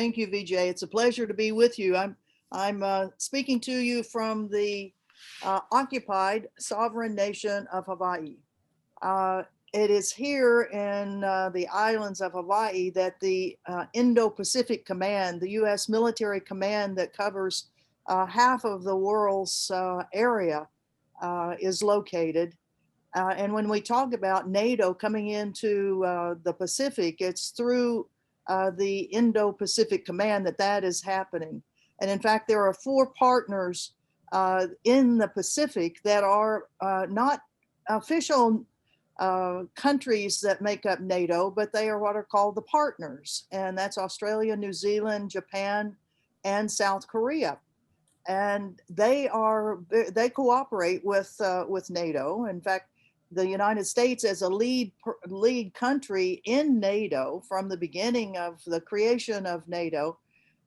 Thank you, VJ. It's a pleasure to be with you. I'm speaking to you from the occupied sovereign nation of Hawaii. Uh, it is here in the islands of Hawaii that the Indo-Pacific Command, the U.S. military command that covers half of the world's area, is located. And when we talk about NATO coming into the Pacific, it's through the Indo-Pacific Command that is happening. And in fact, there are four partners in the Pacific that are not official countries that make up NATO, but they are what are called the partners. And that's Australia, New Zealand, Japan, and South Korea. And they cooperate with NATO. In fact, the United States as a lead country in NATO from the beginning of the creation of NATO,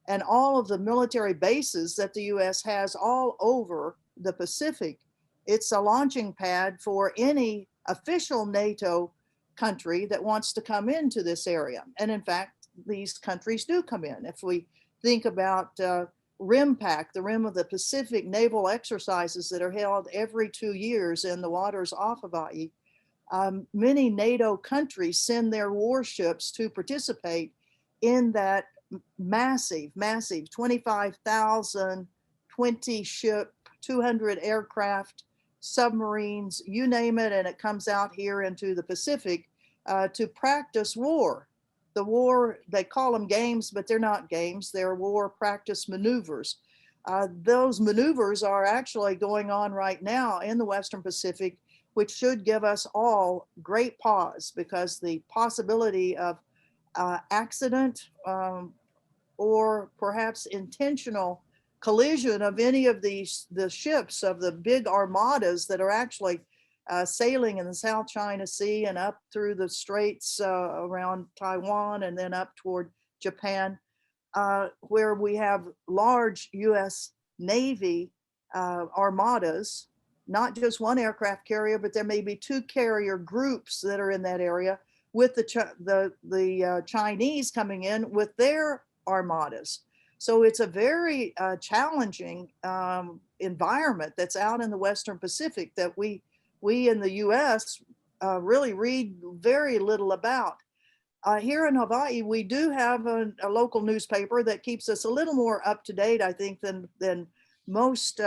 and all of the military bases that the US has all over the Pacific. It's a launching pad for any official NATO country that wants to come into this area. And in fact, these countries do come in. If we think about RIMPAC, the Rim of the Pacific naval exercises that are held every 2 years in the waters off Hawaii, many NATO countries send their warships to participate in that massive 25,000, 20 ship, 200 aircraft, submarines, you name it, and it comes out here into the Pacific to practice war. The war, they call them games, but they're not games. They're war practice maneuvers. Those maneuvers are actually going on right now in the Western Pacific, which should give us all great pause, because the possibility of accident or perhaps intentional collision of any of the ships of the big armadas that are actually sailing in the South China Sea and up through the straits around Taiwan and then up toward Japan, where we have large US Navy armadas, not just one aircraft carrier, but there may be two carrier groups that are in that area, with the Chinese coming in with their armadas. So it's a very challenging environment that's out in the Western Pacific that we in the US really read very little about. Here in Hawaii, we do have a local newspaper that keeps us a little more up to date, I think, than most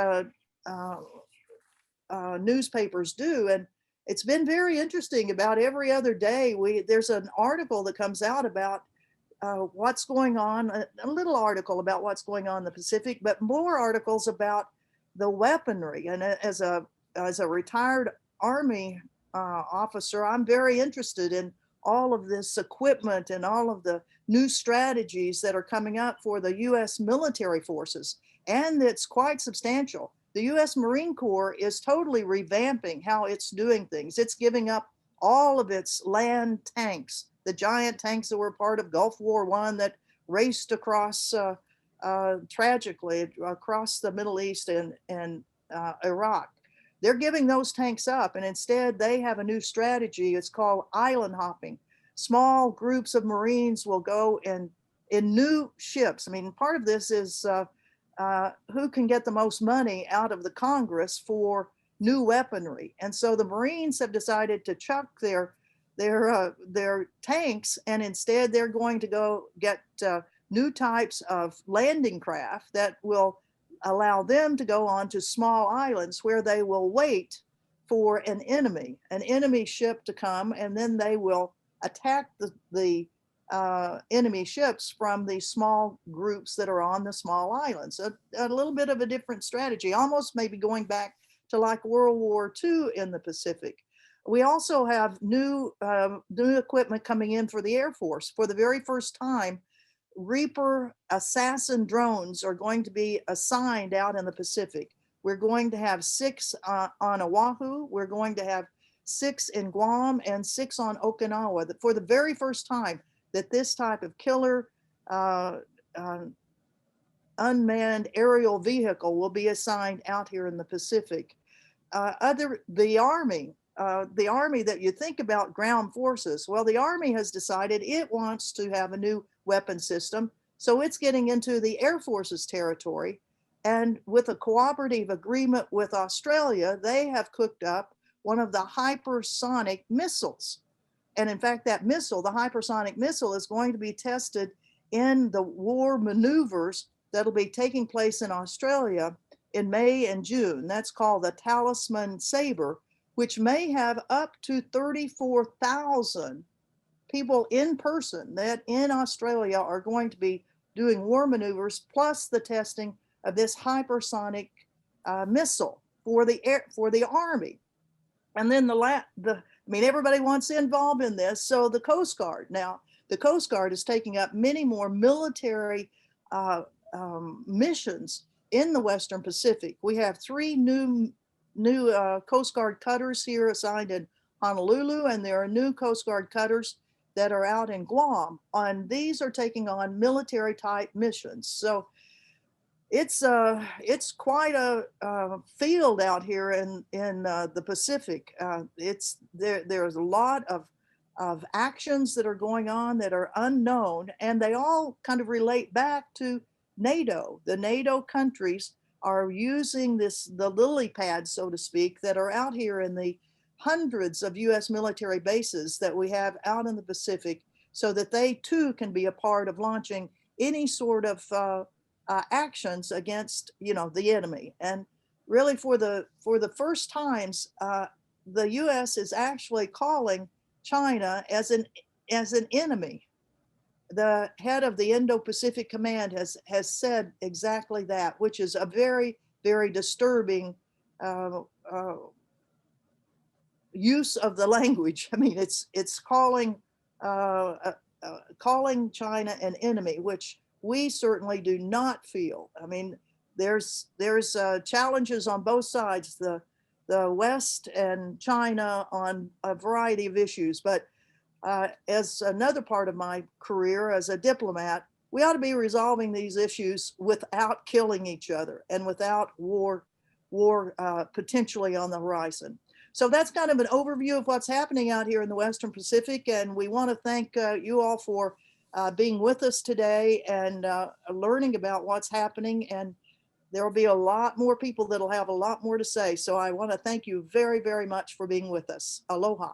newspapers do. And it's been very interesting. About every other day, there's an article that comes out about what's going on, a little article about what's going on in the Pacific, but more articles about the weaponry. And as a retired Army officer, I'm very interested in all of this equipment and all of the new strategies that are coming up for the US military forces. And it's quite substantial. The US Marine Corps is totally revamping how it's doing things. It's giving up all of its land tanks, the giant tanks that were part of Gulf War I that raced across, tragically, across the Middle East and Iraq. They're giving those tanks up, and instead they have a new strategy. It's called island hopping. Small groups of Marines will go in new ships. I mean, part of this is who can get the most money out of the Congress for new weaponry. And so the Marines have decided to chuck their tanks, and instead they're going to go get new types of landing craft that will allow them to go on to small islands where they will wait for an enemy ship to come, and then they will attack the enemy ships from the small groups that are on the small islands. A little bit of a different strategy, almost maybe going back to like World War II in the Pacific. We also have new equipment coming in for the Air Force. For the very first time, Reaper assassin drones are going to be assigned out in the Pacific. We're going to have 6 on Oahu. We're going to have 6 in Guam and 6 on Okinawa. For the very first time that this type of killer unmanned aerial vehicle will be assigned out here in the Pacific. The Army that you think about ground forces, well, the Army has decided it wants to have a new weapon system So it's getting into the Air Force's territory. And with a cooperative agreement with Australia, they have cooked up one of the hypersonic missiles. And in fact, that missile, the hypersonic missile, is going to be tested in the war maneuvers that'll be taking place in Australia in May and June. That's called the Talisman Sabre, which may have up to 34,000 people in person that in Australia are going to be doing war maneuvers, plus the testing of this hypersonic missile for the Army. And then everybody wants involved in this. So the Coast Guard now, the Coast Guard is taking up many more military missions in the Western Pacific. We have 3 new Coast Guard cutters here assigned in Honolulu, and there are new Coast Guard cutters that are out in Guam. And these are taking on military type missions. So it's quite a field out here in the Pacific. There's a lot of actions that are going on that are unknown, and they all kind of relate back to NATO. The NATO countries are using the lily pads, so to speak, that are out here in the hundreds of US military bases that we have out in the Pacific, so that they too can be a part of launching any sort of actions against, the enemy. And really for the first times, the US is actually calling China as an enemy. The head of the Indo-Pacific Command has said exactly that, which is a very, very disturbing use of the language. I mean, it's calling China an enemy, which we certainly do not feel. I mean, there's challenges on both sides, the West and China, on a variety of issues. But as another part of my career as a diplomat, we ought to be resolving these issues without killing each other and without war potentially on the horizon. So that's kind of an overview of what's happening out here in the Western Pacific. And we want to thank you all for being with us today and learning about what's happening. And there will be a lot more people that'll have a lot more to say. So I want to thank you very, very much for being with us. Aloha.